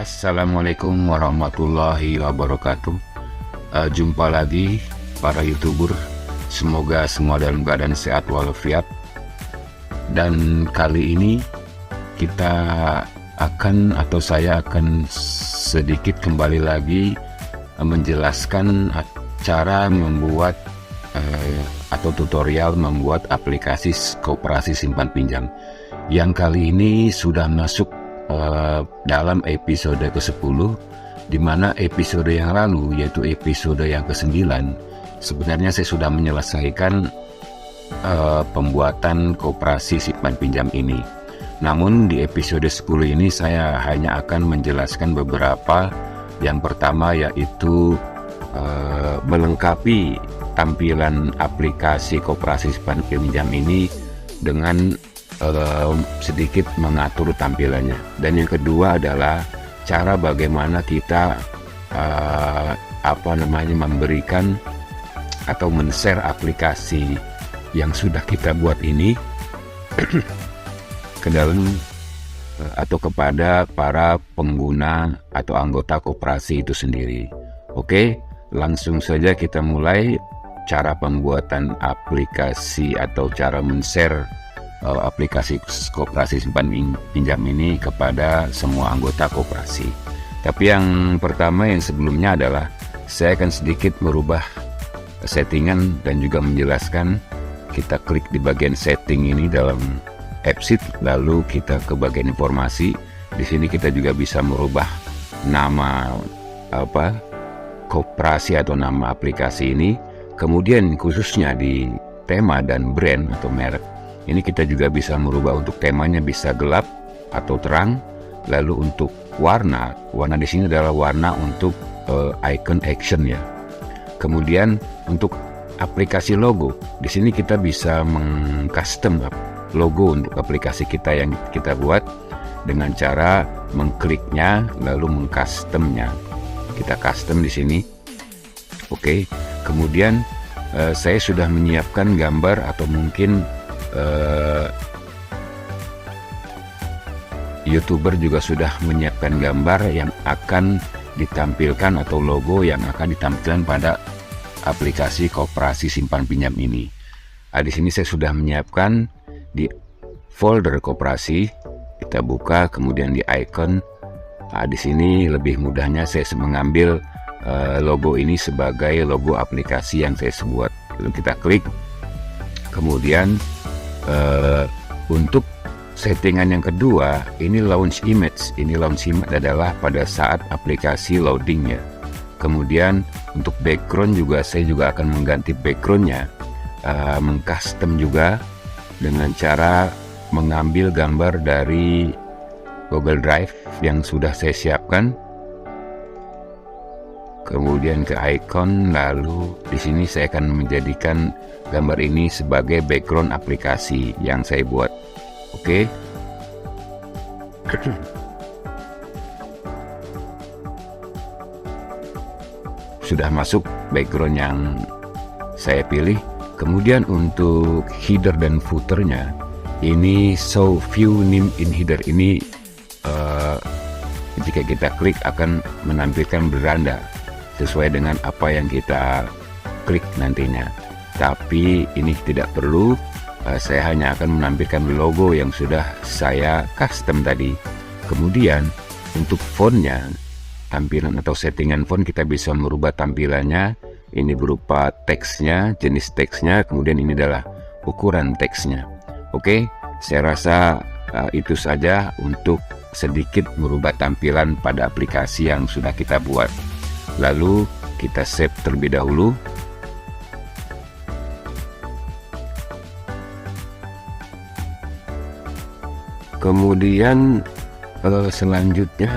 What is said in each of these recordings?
Assalamualaikum warahmatullahi wabarakatuh. Jumpa lagi para YouTuber. Semoga semua dalam keadaan sehat walafiat. Dan kali ini kita akan atau saya akan sedikit kembali lagi menjelaskan cara membuat atau tutorial membuat aplikasi koperasi simpan pinjam. Yang kali ini sudah masuk dalam episode ke-10, di mana episode yang lalu, yaitu episode yang ke-9, sebenarnya saya sudah menyelesaikan pembuatan koperasi simpan pinjam ini. Namun di episode 10 ini saya hanya akan menjelaskan beberapa. Yang pertama yaitu melengkapi tampilan aplikasi koperasi simpan pinjam ini dengan sedikit mengatur tampilannya. Dan yang kedua adalah cara bagaimana kita memberikan atau men-share aplikasi yang sudah kita buat ini ke dalam atau kepada para pengguna atau anggota koperasi itu sendiri. Oke, langsung saja kita mulai cara pembuatan aplikasi atau cara men-share aplikasi koperasi simpan pinjam ini kepada semua anggota koperasi. Tapi yang pertama, yang sebelumnya adalah saya akan sedikit merubah settingan dan juga menjelaskan. Kita klik di bagian setting ini dalam AppSheet, lalu kita ke bagian informasi. Di sini kita juga bisa merubah nama koperasi atau nama aplikasi ini. Kemudian khususnya di tema dan brand atau merek, ini kita juga bisa merubah untuk temanya bisa gelap atau terang. Lalu untuk warna di sini adalah warna untuk icon action ya. Kemudian untuk aplikasi logo, di sini kita bisa mengcustom logo untuk aplikasi kita yang kita buat dengan cara mengkliknya lalu mengcustomnya. Kita custom di sini. Oke. Kemudian saya sudah menyiapkan gambar atau mungkin YouTuber juga sudah menyiapkan gambar yang akan ditampilkan atau logo yang akan ditampilkan pada aplikasi koperasi simpan pinjam ini. Di sini saya sudah menyiapkan di folder koperasi. Kita buka, kemudian di icon. Di sini lebih mudahnya saya mengambil logo ini sebagai logo aplikasi yang saya buat. Lalu kita klik. Kemudian untuk settingan yang kedua, ini launch image. Ini launch image adalah pada saat aplikasi loadingnya. Kemudian untuk background juga saya juga akan mengganti backgroundnya, mengcustom juga dengan cara mengambil gambar dari Google Drive yang sudah saya siapkan. Kemudian ke icon, lalu di sini saya akan menjadikan gambar ini sebagai background aplikasi yang saya buat. Oke. Sudah masuk background yang saya pilih. Kemudian untuk header dan footernya, ini show view name in header ini jika kita klik akan menampilkan beranda sesuai dengan apa yang kita klik nantinya. Tapi ini tidak perlu, saya hanya akan menampilkan logo yang sudah saya custom tadi. Kemudian untuk fontnya, tampilan atau settingan font kita bisa merubah tampilannya. Ini berupa teksnya, jenis teksnya, kemudian ini adalah ukuran teksnya. Oke, saya rasa itu saja untuk sedikit merubah tampilan pada aplikasi yang sudah kita buat. Lalu kita save terlebih dahulu. Kemudian selanjutnya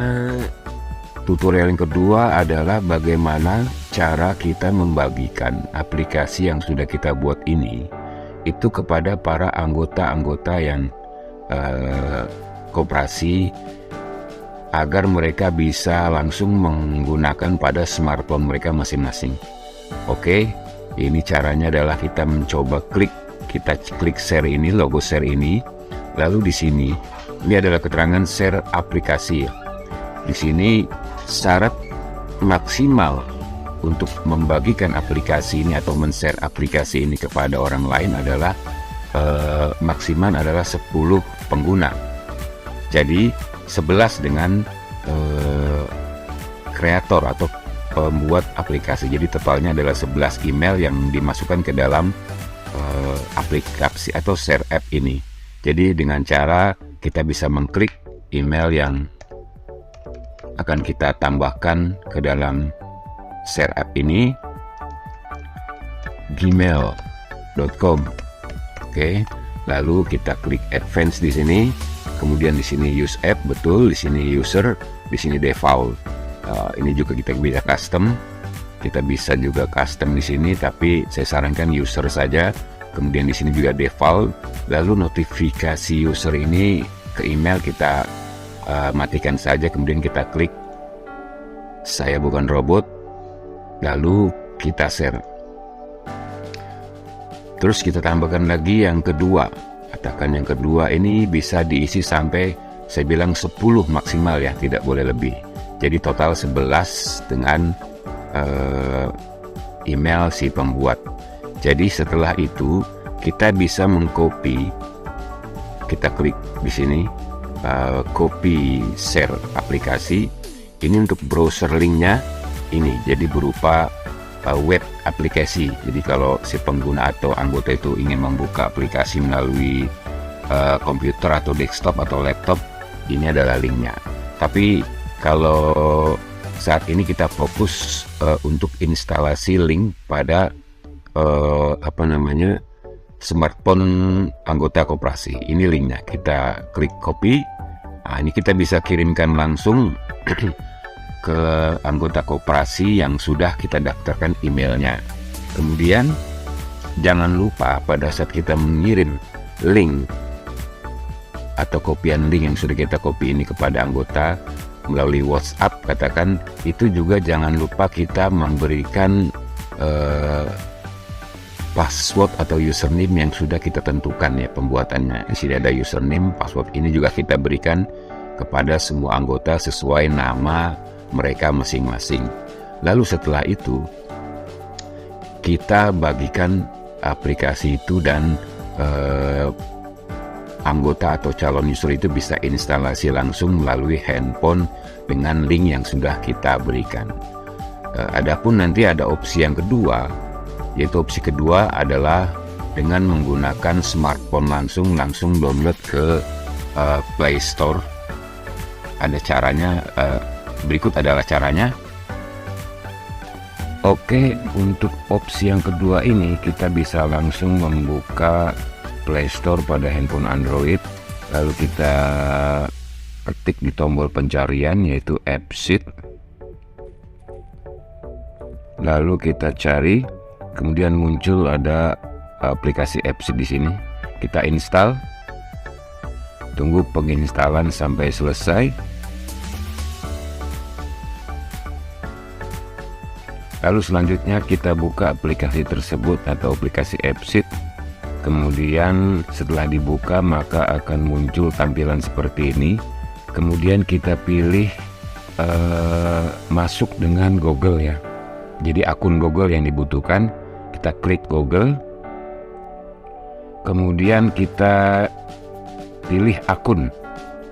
tutorial yang kedua adalah bagaimana cara kita membagikan aplikasi yang sudah kita buat ini itu kepada para anggota-anggota yang koperasi agar mereka bisa langsung menggunakan pada smartphone mereka masing-masing. Oke, ini caranya adalah kita mencoba kita klik share ini, logo share ini, lalu di sini ini adalah keterangan share aplikasi. di sini syarat maksimal untuk membagikan aplikasi ini atau men-share aplikasi ini kepada orang lain adalah maksimal adalah 10 pengguna. Jadi 11 dengan kreator atau pembuat aplikasi. Jadi totalnya adalah 11 email yang dimasukkan ke dalam aplikasi atau share app ini. Jadi dengan cara kita bisa mengklik email yang akan kita tambahkan ke dalam share app ini, gmail.com. Oke, lalu kita klik advance di sini, kemudian di sini use app, betul, di sini user, di sini default. Ini juga kita bisa custom. Kita bisa juga custom di sini, tapi saya sarankan user saja. Kemudian di sini juga default. Lalu notifikasi user ini ke email kita matikan saja. Kemudian kita klik saya bukan robot. Lalu kita share. Terus kita tambahkan lagi yang kedua. Katakan yang kedua ini bisa diisi sampai, saya bilang 10 maksimal ya, tidak boleh lebih. Jadi total 11 dengan email si pembuat. Jadi setelah itu kita bisa mengcopy. Kita klik di sini copy share aplikasi. Ini untuk browser linknya ini. Jadi berupa web aplikasi. Jadi kalau si pengguna atau anggota itu ingin membuka aplikasi melalui komputer atau desktop atau laptop, ini adalah linknya. Tapi kalau saat ini kita fokus untuk instalasi link pada smartphone anggota koperasi. Ini linknya. Kita klik copy. Nah, ini kita bisa kirimkan langsung ke anggota koperasi yang sudah kita daftarkan emailnya. Kemudian jangan lupa pada saat kita mengirim link atau kopian link yang sudah kita copy ini kepada anggota melalui WhatsApp, katakan, itu juga jangan lupa kita memberikan password atau username yang sudah kita tentukan ya pembuatannya. Di sini ada username, password ini juga kita berikan kepada semua anggota sesuai nama mereka masing-masing. Lalu setelah itu kita bagikan aplikasi itu dan anggota atau calon user itu bisa instalasi langsung melalui handphone dengan link yang sudah kita berikan. Adapun nanti ada opsi yang kedua, yaitu opsi kedua adalah dengan menggunakan smartphone langsung download ke Play Store. Ada caranya, berikut adalah caranya. Oke, untuk opsi yang kedua ini kita bisa langsung membuka Play Store pada handphone Android, lalu kita ketik di tombol pencarian yaitu AppSheet, lalu kita cari, kemudian muncul ada aplikasi AppSheet di sini. Kita install, tunggu penginstalan sampai selesai. Lalu selanjutnya kita buka aplikasi tersebut atau aplikasi AppSheet. Kemudian setelah dibuka maka akan muncul tampilan seperti ini. Kemudian kita pilih masuk dengan Google ya. Jadi akun Google yang dibutuhkan, kita klik Google. Kemudian kita pilih akun.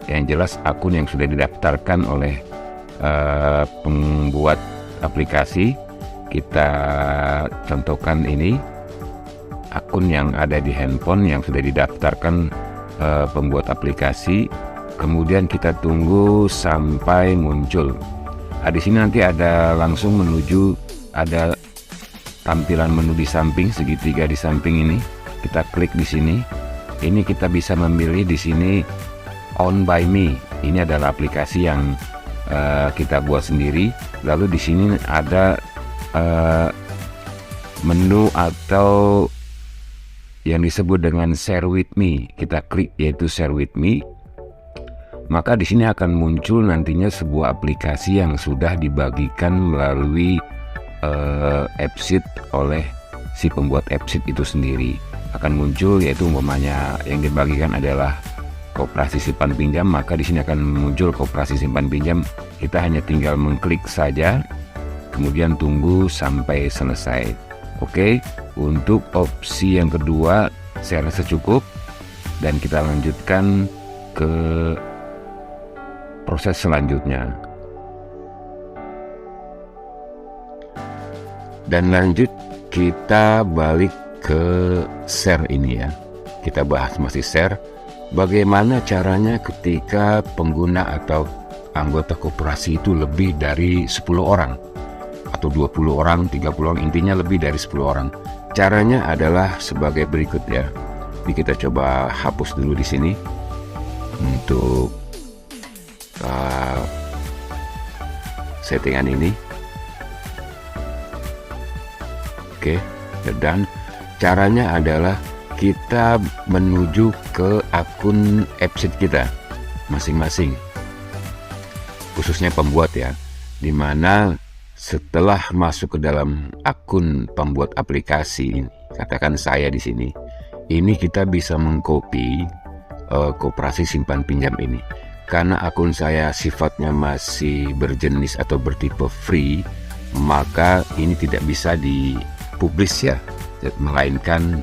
Yang jelas akun yang sudah didaftarkan oleh pembuat aplikasi. Kita contohkan ini akun yang ada di handphone yang sudah didaftarkan pembuat aplikasi. Kemudian kita tunggu sampai muncul. Di sini nanti ada langsung menuju, ada tampilan menu di samping, segitiga di samping ini. Kita klik di sini. Ini kita bisa memilih di sini Owned by Me. Ini adalah aplikasi yang kita buat sendiri. Lalu di sini ada menu atau yang disebut dengan Share with Me. Kita klik yaitu Share with Me. Maka di sini akan muncul nantinya sebuah aplikasi yang sudah dibagikan melalui AppSheet oleh si pembuat AppSheet itu sendiri. Akan muncul yaitu umpamanya yang dibagikan adalah koperasi simpan pinjam, maka di sini akan muncul koperasi simpan pinjam. Kita hanya tinggal mengklik saja, kemudian tunggu sampai selesai. Oke, untuk opsi yang kedua saya rasa cukup, dan kita lanjutkan ke proses selanjutnya. Dan lanjut kita balik ke share ini ya. Kita bahas masih share. Bagaimana caranya ketika pengguna atau anggota koperasi itu lebih dari 10 orang atau 20 orang, 30 orang, intinya lebih dari 10 orang. Caranya adalah sebagai berikut ya. Jadi kita coba hapus dulu di sini untuk settingan ini. Oke, dan caranya adalah kita menuju ke akun AppSheet kita masing-masing, khususnya pembuat ya, dimana setelah masuk ke dalam akun pembuat aplikasi ini, katakan saya di sini, ini kita bisa mengcopy koperasi simpan pinjam ini. Karena akun saya sifatnya masih berjenis atau bertipe free, maka ini tidak bisa dipublish ya, melainkan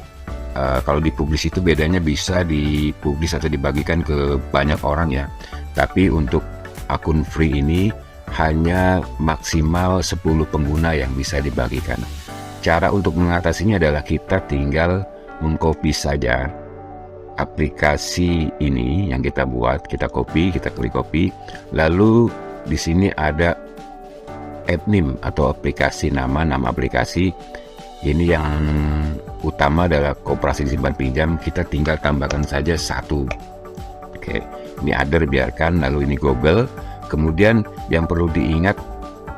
kalau dipublish itu bedanya bisa dipublish atau dibagikan ke banyak orang ya. Tapi untuk akun free ini hanya maksimal 10 pengguna yang bisa dibagikan. Cara untuk mengatasinya adalah kita tinggal mengcopy saja aplikasi ini yang kita buat, kita copy, kita klik copy, lalu di sini ada app name atau aplikasi, nama aplikasi. Ini yang utama adalah koperasi simpan pinjam, kita tinggal tambahkan saja 1. Oke, ini other biarkan, lalu ini Google. Kemudian yang perlu diingat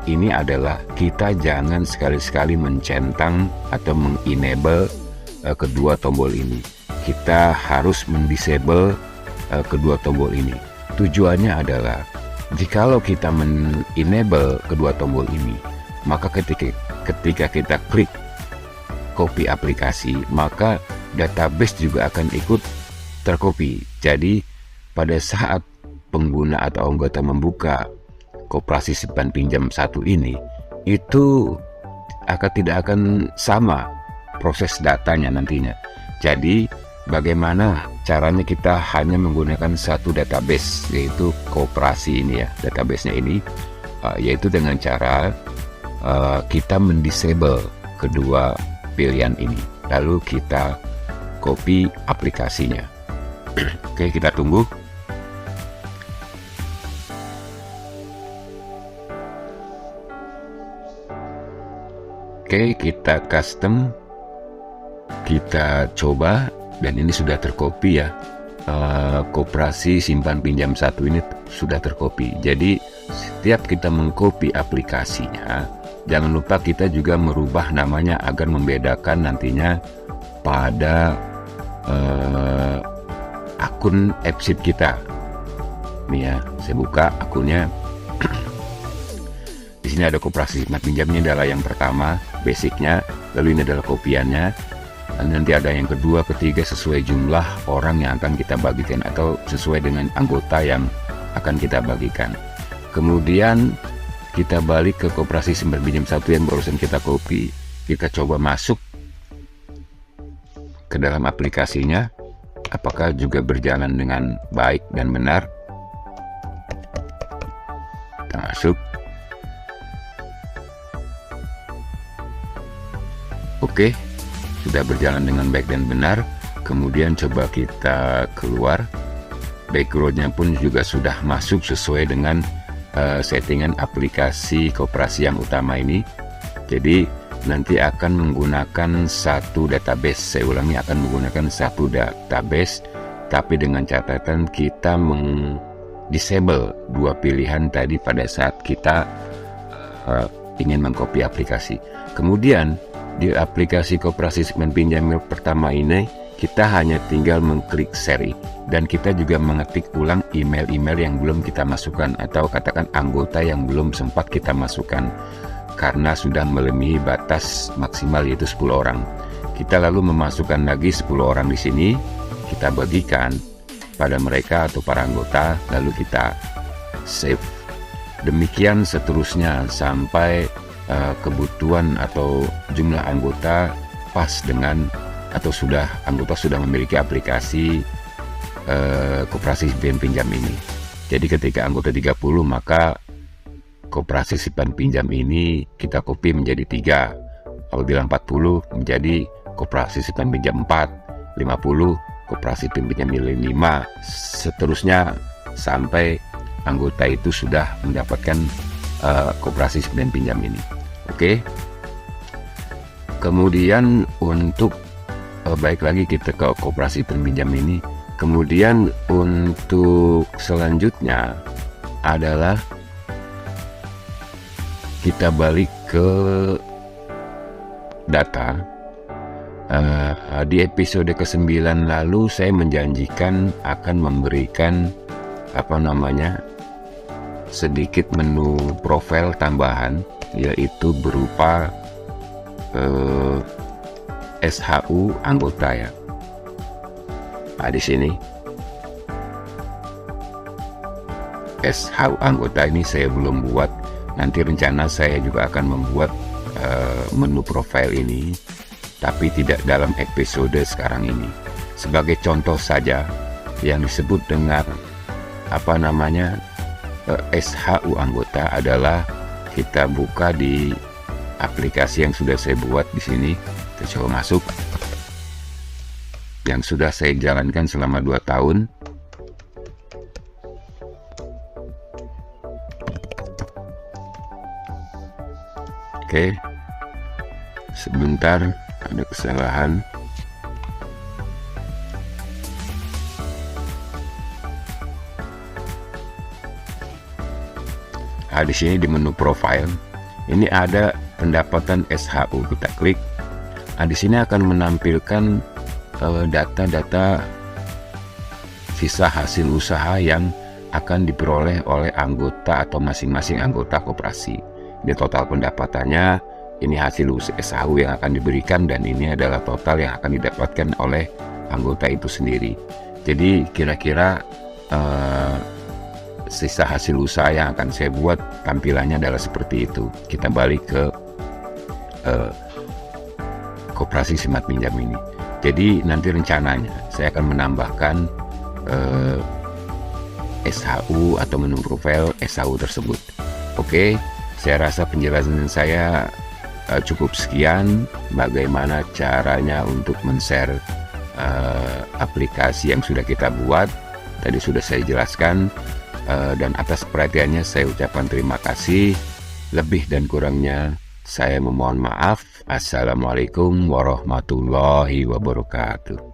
ini adalah kita jangan sekali-sekali mencentang atau mengenable kedua tombol ini. Kita harus mendisable kedua tombol ini. Tujuannya adalah jikalau kita menenable kedua tombol ini, maka ketika kita klik copy aplikasi, maka database juga akan ikut tercopy. Jadi pada saat pengguna atau anggota membuka koperasi simpan pinjam 1 ini, itu tidak akan sama proses datanya nantinya. Jadi bagaimana caranya kita hanya menggunakan satu database, yaitu koperasi ini ya, databasenya ini, yaitu dengan cara kita mendisable kedua pilihan ini, lalu kita copy aplikasinya. Oke, kita tunggu. Oke, kita custom, kita coba, dan ini sudah tercopy ya. Koperasi simpan pinjam 1 ini sudah tercopy. Jadi setiap kita mengcopy aplikasinya, jangan lupa kita juga merubah namanya agar membedakan nantinya pada akun AppSheet kita. Ini ya, saya buka akunnya. Di sini ada koperasi simpan pinjamnya adalah yang pertama, basicnya, lalu ini adalah kopiannya, dan nanti ada yang kedua, ketiga sesuai jumlah orang yang akan kita bagikan atau sesuai dengan anggota yang akan kita bagikan. Kemudian kita balik ke koperasi simpan pinjam 1 yang barusan kita copy, kita coba masuk ke dalam aplikasinya, apakah juga berjalan dengan baik dan benar. Kita masuk. Oke, sudah berjalan dengan baik dan benar. Kemudian coba kita keluar. Backgroundnya pun juga sudah masuk sesuai dengan settingan aplikasi koperasi yang utama ini. Jadi nanti akan menggunakan satu database. Saya ulangi, akan menggunakan satu database, tapi dengan catatan kita disable dua pilihan tadi pada saat kita ingin mengcopy aplikasi. Kemudian di aplikasi koperasi simpan pinjam pertama ini, kita hanya tinggal mengklik share, dan kita juga mengetik ulang email-email yang belum kita masukkan, atau katakan anggota yang belum sempat kita masukkan, karena sudah melebihi batas maksimal yaitu 10 orang. Kita lalu memasukkan lagi 10 orang di sini, kita bagikan pada mereka atau para anggota, lalu kita save. Demikian seterusnya sampai kebutuhan atau jumlah anggota pas dengan atau anggota sudah memiliki aplikasi koperasi simpan pinjam ini. Jadi ketika anggota 30, maka koperasi simpan pinjam ini kita copy menjadi 3. Apabila 40 menjadi koperasi simpan pinjam 4, 50 koperasi simpan pinjam 5, seterusnya sampai anggota itu sudah mendapatkan koperasi simpan pinjam ini. Oke. Kemudian untuk baik lagi kita ke koperasi pinjam ini. Kemudian untuk selanjutnya adalah kita balik ke data. Di episode ke-9 lalu saya menjanjikan akan memberikan sedikit menu profil tambahan, yaitu berupa SHU anggota ya. Nah, di sini SHU anggota ini saya belum buat. Nanti rencana saya juga akan membuat menu profil ini, tapi tidak dalam episode sekarang ini. Sebagai contoh saja, yang disebut dengan SHU anggota adalah kita buka di aplikasi yang sudah saya buat di sini. Kita coba masuk, yang sudah saya jalankan selama 2 tahun. Oke, sebentar, ada kesalahan. Nah, di sini di menu profile ini ada pendapatan SHU. Kita klik. Nah, di sini akan menampilkan data-data sisa hasil usaha yang akan diperoleh oleh anggota atau masing-masing anggota koperasi. Ini total pendapatannya, ini hasil SHU yang akan diberikan, dan ini adalah total yang akan didapatkan oleh anggota itu sendiri. Jadi kira-kira sisa hasil usaha yang akan saya buat tampilannya adalah seperti itu. Kita balik ke koperasi simpan pinjam ini. Jadi nanti rencananya saya akan menambahkan SHU atau menu profil SHU tersebut. Oke, saya rasa penjelasan saya cukup sekian. Bagaimana caranya untuk men-share aplikasi yang sudah kita buat, tadi sudah saya jelaskan. Dan atas perhatiannya saya ucapkan terima kasih. Lebih dan kurangnya saya memohon maaf. Assalamualaikum warahmatullahi wabarakatuh.